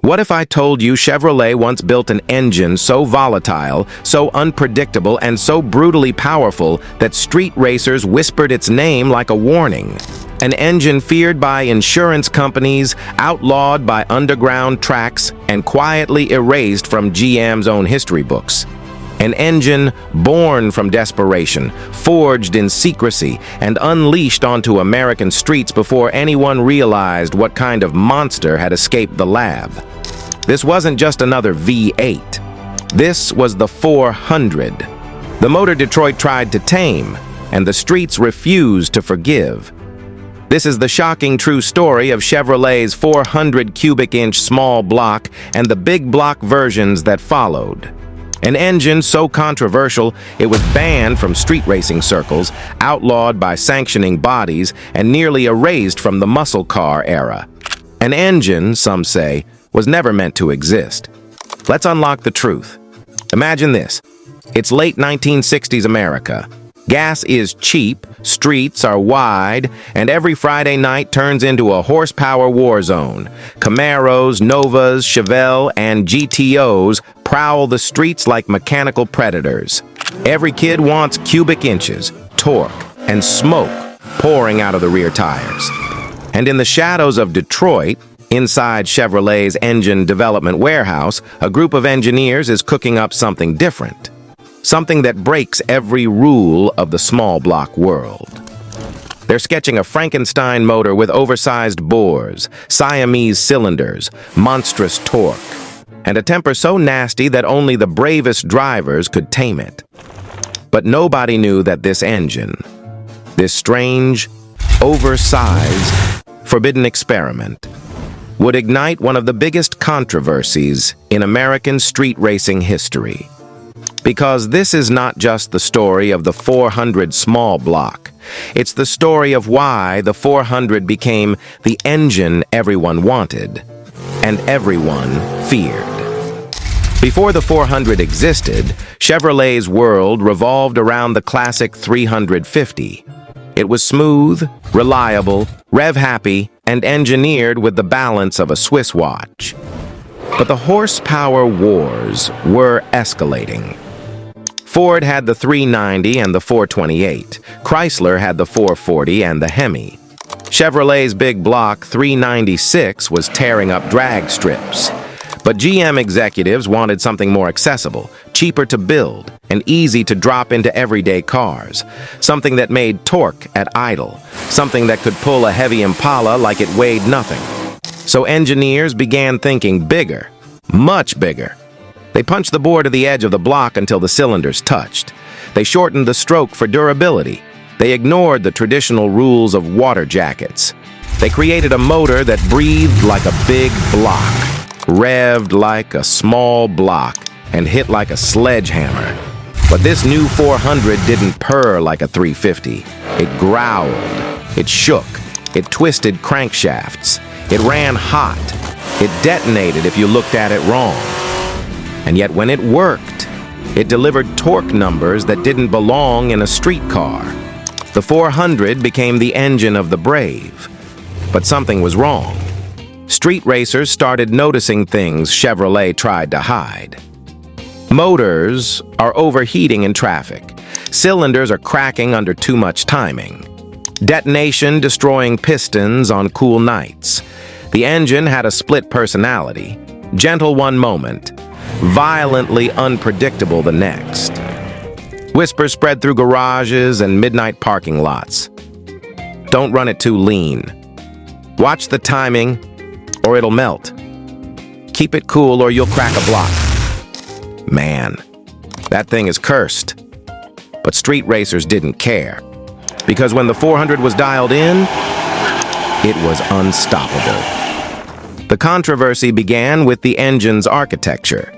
What if I told you Chevrolet once built an engine so volatile, so unpredictable, and so brutally powerful that street racers whispered its name like a warning? An engine feared by insurance companies, outlawed by underground tracks, and quietly erased from GM's own history books. An engine born from desperation, forged in secrecy, and unleashed onto American streets before anyone realized what kind of monster had escaped the lab. This wasn't just another V8. This was the 400. The motor Detroit tried to tame, and the streets refused to forgive. This is the shocking true story of Chevrolet's 400 cubic inch small block and the big block versions that followed. An engine so controversial, it was banned from street racing circles, outlawed by sanctioning bodies, and nearly erased from the muscle car era. An engine, some say, was never meant to exist. Let's unlock the truth. Imagine this. It's late 1960s America. Gas is cheap, streets are wide, and every Friday night turns into a horsepower war zone. Camaros, Novas, Chevelle, and GTOs prowl the streets like mechanical predators. Every kid wants cubic inches, torque, and smoke pouring out of the rear tires. And in the shadows of Detroit, inside Chevrolet's engine development warehouse, a group of engineers is cooking up something different. Something that breaks every rule of the small block world. They're sketching a Frankenstein motor with oversized bores, Siamese cylinders, monstrous torque, and a temper so nasty that only the bravest drivers could tame it. But nobody knew that this engine, this strange, oversized, forbidden experiment, would ignite one of the biggest controversies in American street racing history. Because this is not just the story of the 400 small block. It's the story of why the 400 became the engine everyone wanted and everyone feared. Before the 400 existed, Chevrolet's world revolved around the classic 350. It was smooth, reliable, rev-happy, and engineered with the balance of a Swiss watch. But the horsepower wars were escalating. Ford had the 390 and the 428. Chrysler had the 440 and the Hemi. Chevrolet's big block 396 was tearing up drag strips. But GM executives wanted something more accessible, cheaper to build, and easy to drop into everyday cars. Something that made torque at idle. Something that could pull a heavy Impala like it weighed nothing. So engineers began thinking bigger, much bigger. They punched the bore to the edge of the block until the cylinders touched. They shortened the stroke for durability. They ignored the traditional rules of water jackets. They created a motor that breathed like a big block, revved like a small block, and hit like a sledgehammer. But this new 400 didn't purr like a 350. It growled. It shook. It twisted crankshafts. It ran hot. It detonated if you looked at it wrong. And yet when it worked, it delivered torque numbers that didn't belong in a street car. The 400 became the engine of the brave. But something was wrong. Street racers started noticing things Chevrolet tried to hide. Motors are overheating in traffic. Cylinders are cracking under too much timing. Detonation destroying pistons on cool nights. The engine had a split personality. Gentle one moment, violently unpredictable the next. Whispers spread through garages and midnight parking lots. Don't run it too lean. Watch the timing, or it'll melt. Keep it cool or you'll crack a block. Man, that thing is cursed. But street racers didn't care. Because when the 400 was dialed in, it was unstoppable. The controversy began with the engine's architecture.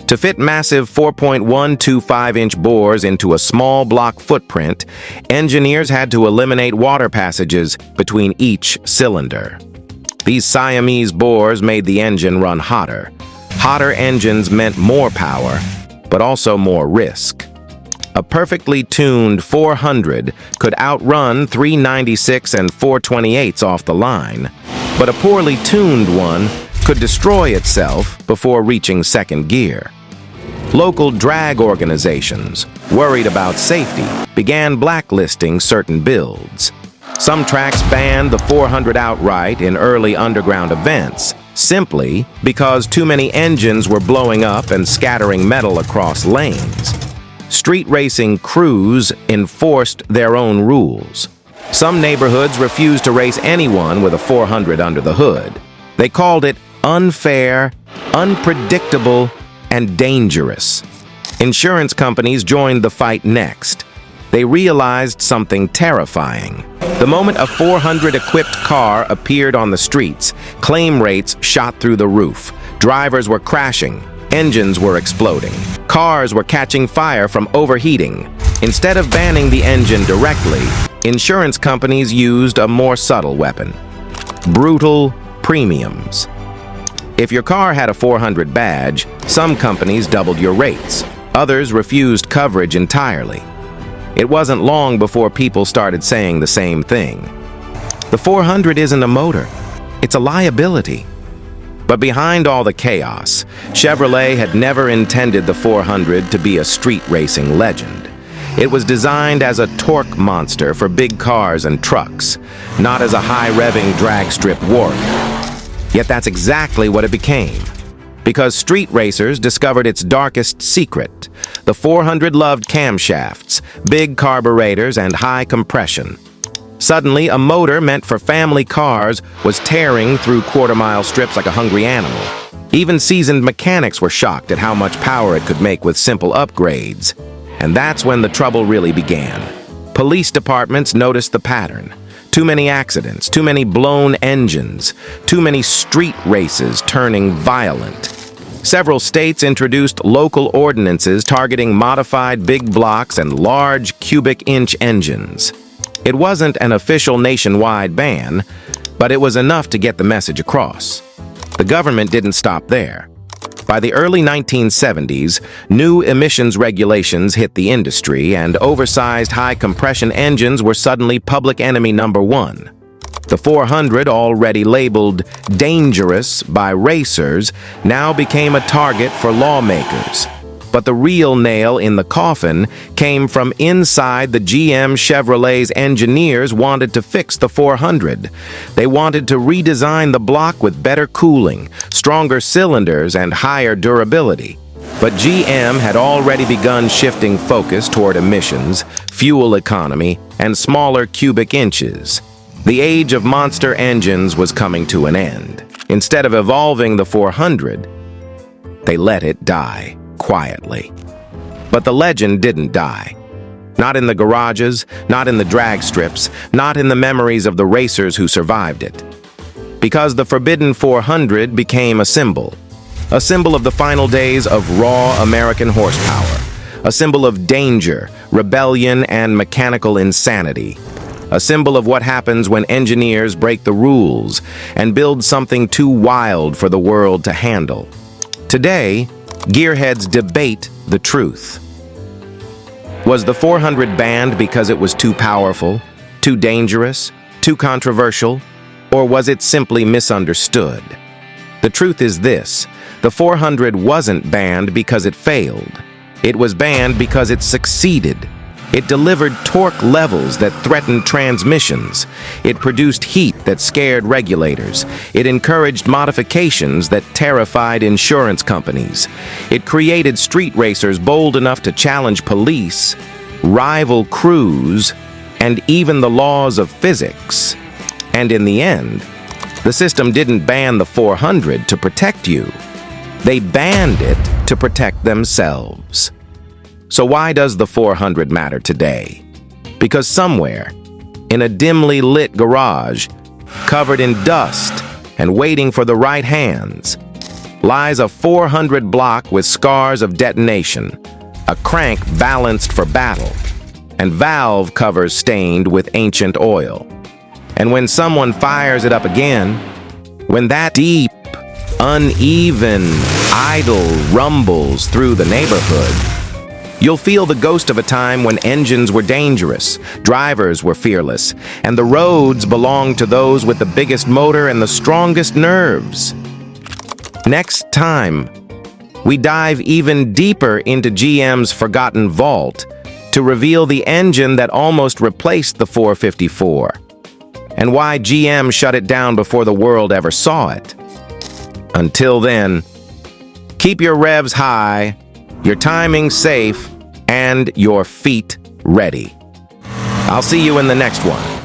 To fit massive 4.125-inch bores into a small block footprint, engineers had to eliminate water passages between each cylinder. These Siamese bores made the engine run hotter. Hotter engines meant more power, but also more risk. A perfectly tuned 400 could outrun 396 and 428s off the line, but a poorly tuned one could destroy itself before reaching second gear. Local drag organizations, worried about safety, began blacklisting certain builds. Some tracks banned the 400 outright in early underground events, simply because too many engines were blowing up and scattering metal across lanes. Street racing crews enforced their own rules. Some neighborhoods refused to race anyone with a 400 under the hood. They called it unfair, unpredictable, and dangerous. Insurance companies joined the fight next. They realized something terrifying. The moment a 400-equipped car appeared on the streets, claim rates shot through the roof. Drivers were crashing. Engines were exploding. Cars were catching fire from overheating. Instead of banning the engine directly, insurance companies used a more subtle weapon: brutal premiums. If your car had a 400 badge, some companies doubled your rates. Others refused coverage entirely. It wasn't long before people started saying the same thing. The 400 isn't a motor, it's a liability. But behind all the chaos, Chevrolet had never intended the 400 to be a street racing legend. It was designed as a torque monster for big cars and trucks, not as a high-revving drag strip warrior. Yet that's exactly what it became. Because street racers discovered its darkest secret. The 400 loved camshafts, big carburetors, and high compression. Suddenly, a motor meant for family cars was tearing through quarter-mile strips like a hungry animal. Even seasoned mechanics were shocked at how much power it could make with simple upgrades. And that's when the trouble really began. Police departments noticed the pattern. Too many accidents, too many blown engines, too many street races turning violent. Several states introduced local ordinances targeting modified big blocks and large cubic-inch engines. It wasn't an official nationwide ban, but it was enough to get the message across. The government didn't stop there. By the early 1970s, new emissions regulations hit the industry, and oversized high-compression engines were suddenly public enemy number one. The 400, already labeled dangerous by racers, now became a target for lawmakers. But the real nail in the coffin came from inside the GM Chevrolet's engineers wanted to fix the 400. They wanted to redesign the block with better cooling, stronger cylinders, and higher durability. But GM had already begun shifting focus toward emissions, fuel economy, and smaller cubic inches. The age of monster engines was coming to an end. Instead of evolving the 400, they let it die quietly. But the legend didn't die. Not in the garages, not in the drag strips, not in the memories of the racers who survived it. Because the forbidden 400 became a symbol of the final days of raw American horsepower, a symbol of danger, rebellion, and mechanical insanity. A symbol of what happens when engineers break the rules and build something too wild for the world to handle. Today, gearheads debate the truth. Was the 400 banned because it was too powerful, too dangerous, too controversial, or was it simply misunderstood? The truth is this: the 400 wasn't banned because it failed. It was banned because it succeeded. It delivered torque levels that threatened transmissions. It produced heat that scared regulators. It encouraged modifications that terrified insurance companies. It created street racers bold enough to challenge police, rival crews, and even the laws of physics. And in the end, the system didn't ban the 400 to protect you. They banned it to protect themselves. So why does the 400 matter today? Because somewhere, in a dimly lit garage, covered in dust and waiting for the right hands, lies a 400 block with scars of detonation, a crank balanced for battle, and valve covers stained with ancient oil. And when someone fires it up again, when that deep, uneven, idle rumbles through the neighborhood, you'll feel the ghost of a time when engines were dangerous, drivers were fearless, and the roads belonged to those with the biggest motor and the strongest nerves. Next time, we dive even deeper into GM's forgotten vault to reveal the engine that almost replaced the 454, and why GM shut it down before the world ever saw it. Until then, keep your revs high, your timing safe, and your feet ready. I'll see you in the next one.